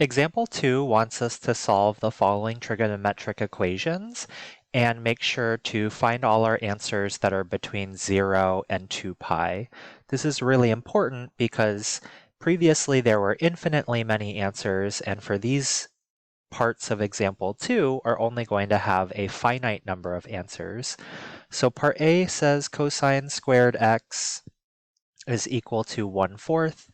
Example 2 wants us to solve the following trigonometric equations and make sure to find all our answers that are between 0 and 2 pi. This is really important because previously there were infinitely many answers, and for these parts of example 2 are only going to have a finite number of answers. So part A says cosine squared x is equal to 1/4.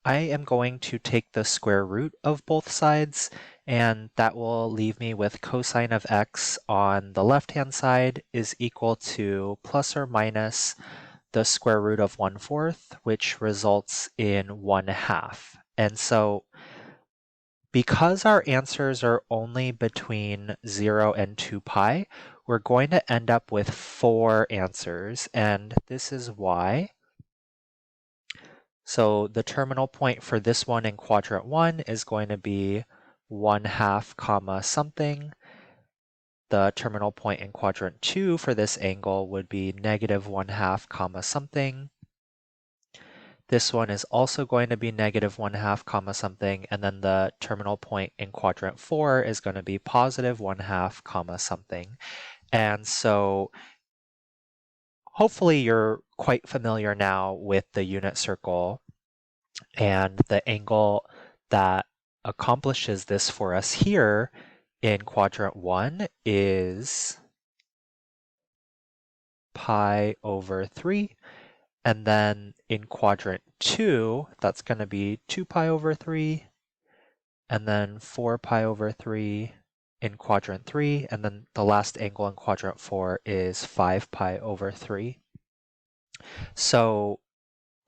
I am going to take the square root of both sides, and that will leave me with cosine of x on the left-hand side is equal to plus or minus the square root of 1/4, which results in 1/2. And so because our answers are only between 0 and 2 pi, we're going to end up with 4 answers, and this is why. So the terminal point for this one in quadrant 1 is going to be 1/2 comma something. The terminal point in quadrant 2 for this angle would be negative 1/2 comma something. This one is also going to be negative 1/2 comma something, and then the terminal point in quadrant 4 is going to be positive 1/2 comma something. And so hopefully you're quite familiar now with the unit circle, and the angle that accomplishes this for us here in quadrant 1 is pi over 3. And then in quadrant 2, that's going to be 2 pi over 3, and then 4 pi over 3 in quadrant 3, and then the last angle in quadrant 4 is 5 pi over 3. So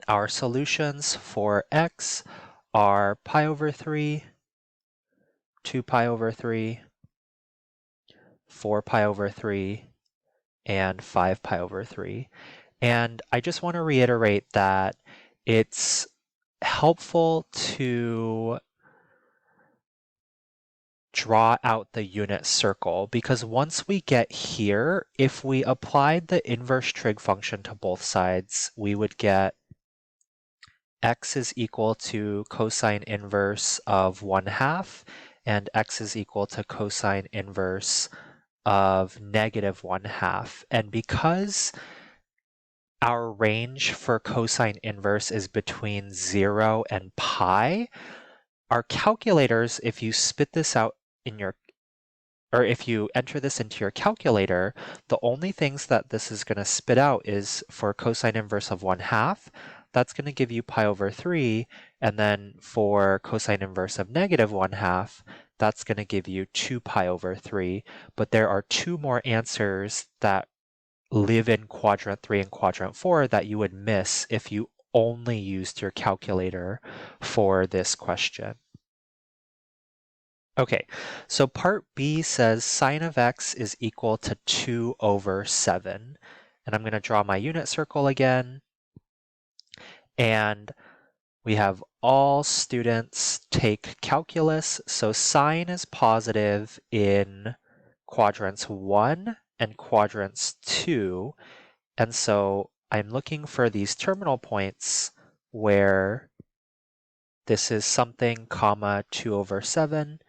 our solutions for x are pi over 3, 2 pi over 3, 4 pi over 3, and 5 pi over 3. And I just want to reiterate that it's helpful to draw out the unit circle, because once we get here, if we applied the inverse trig function to both sides, we would get x is equal to cosine inverse of 1/2, and x is equal to cosine inverse of negative 1/2. And because our range for cosine inverse is between 0 and pi, our calculators, if you spit this out or if you enter this into your calculator, the only things that this is going to spit out is for cosine inverse of 1/2, that's going to give you pi over 3, and then for cosine inverse of negative 1/2, that's going to give you 2 pi over 3. But there are 2 more answers that live in quadrant 3 and quadrant 4 that you would miss if you only used your calculator for this question. Okay, so part B says sine of x is equal to 2 over 7. And I'm going to draw my unit circle again. And we have all students take calculus. So sine is positive in quadrants 1 and quadrants 2. And so I'm looking for these terminal points where this is something comma 2 over 7.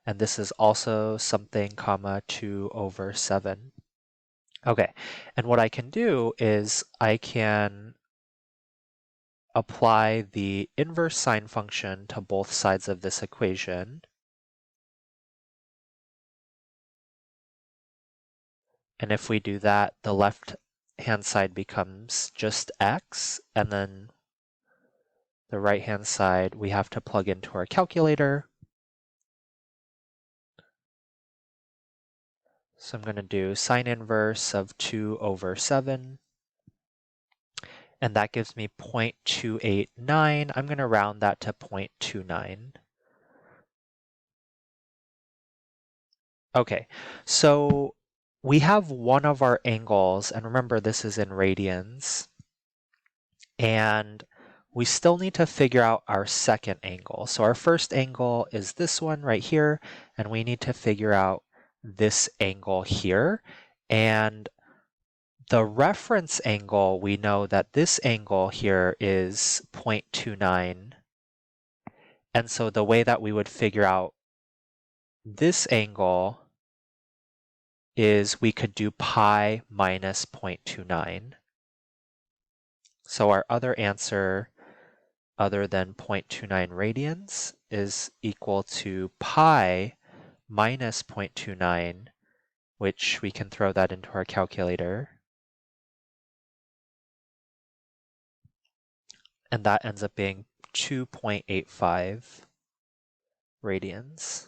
And this is also something comma 2 over 7. Okay, and what I can do is I can apply the inverse sine function to both sides of this equation. And if we do that, the left-hand side becomes just x, and then the right-hand side we have to plug into our calculator. So I'm going to do sine inverse of 2 over 7. And that gives me 0.289. I'm going to round that to 0.29. Okay, so we have one of our angles, and remember this is in radians, and we still need to figure out our second angle. So our first angle is this one right here, and we need to figure out this angle here. And the reference angle, we know that this angle here is 0.29, And so the way that we would figure out this angle is we could do pi minus 0.29. So our other answer, other than 0.29 radians, is equal to pi minus 0.29, which we can throw that into our calculator. And that ends up being 2.85 radians.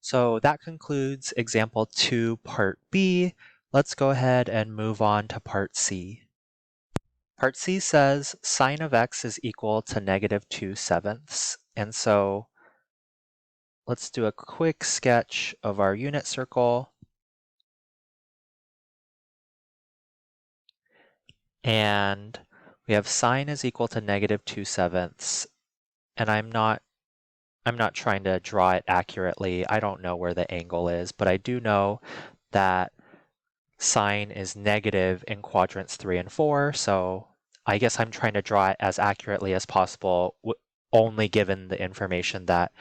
So that concludes example 2, part B. Let's go ahead and move on to part C. Part C says sine of x is equal to negative 2/7. And so let's do a quick sketch of our unit circle. And we have sine is equal to negative 2/7. And I'm not trying to draw it accurately. I don't know where the angle is, but I do know that sine is negative in quadrants 3 and 4, so I guess I'm trying to draw it as accurately as possible, only given the information that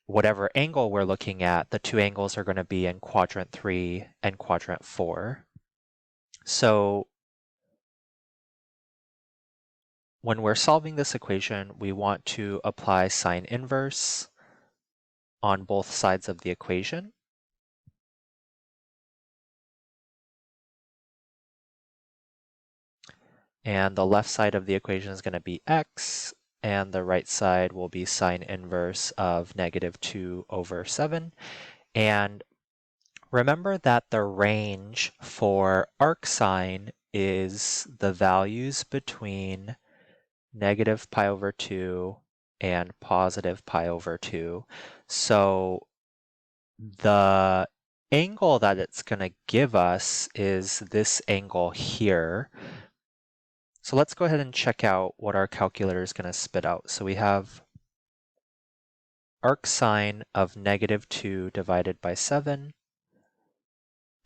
whatever angle we're looking at, the two angles are going to be in quadrant 3 and quadrant 4. So when we're solving this equation, we want to apply sine inverse on both sides of the equation. And the left side of the equation is going to be x, and the right side will be sine inverse of negative 2/7. And remember that the range for arcsine is the values between negative pi/2 and positive pi/2. So the angle that it's going to give us is this angle here. So let's go ahead and check out what our calculator is going to spit out. So we have arcsine of negative 2 divided by 7,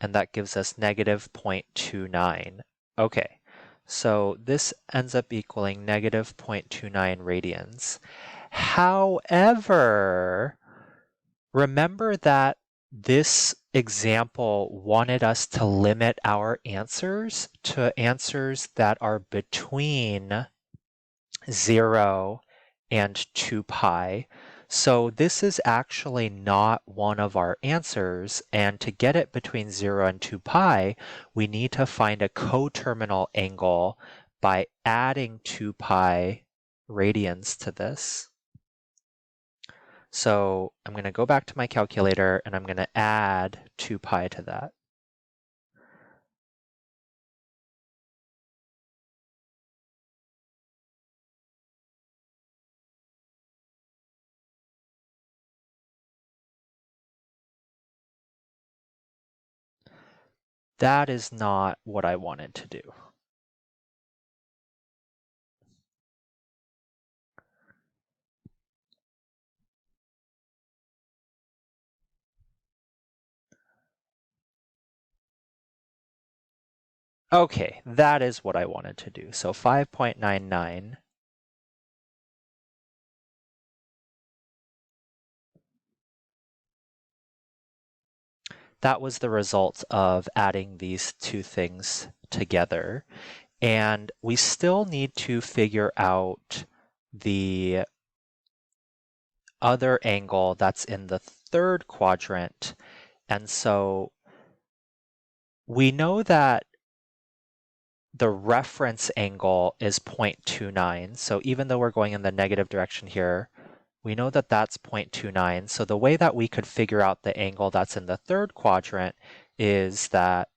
and that gives us negative 0.29. Okay, so this ends up equaling negative 0.29 radians. However, remember that this example wanted us to limit our answers to answers that are between 0 and 2 pi. So this is actually not one of our answers, and to get it between 0 and 2 pi, we need to find a coterminal angle by adding 2 pi radians to this. So I'm going to go back to my calculator and I'm going to add 2 pi to that. That is not what I wanted to do. Okay, that is what I wanted to do. So 5.99 that was the result of adding these two things together. And we still need to figure out the other angle that's in the third quadrant. And so we know that the reference angle is 0.29. So even though we're going in the negative direction here, we know that that's 0.29. So the way that we could figure out the angle that's in the third quadrant is that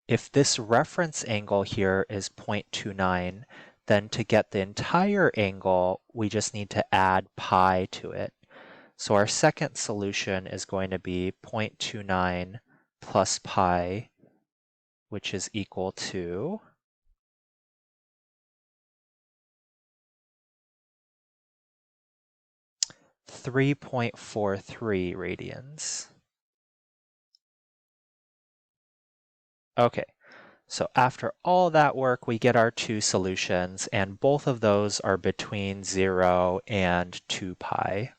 if this reference angle here is 0.29, then to get the entire angle, we just need to add pi to it. So our second solution is going to be 0.29 plus pi, which is equal to 3.43 radians. Okay, so after all that work, we get our two solutions, and both of those are between 0 and 2 pi.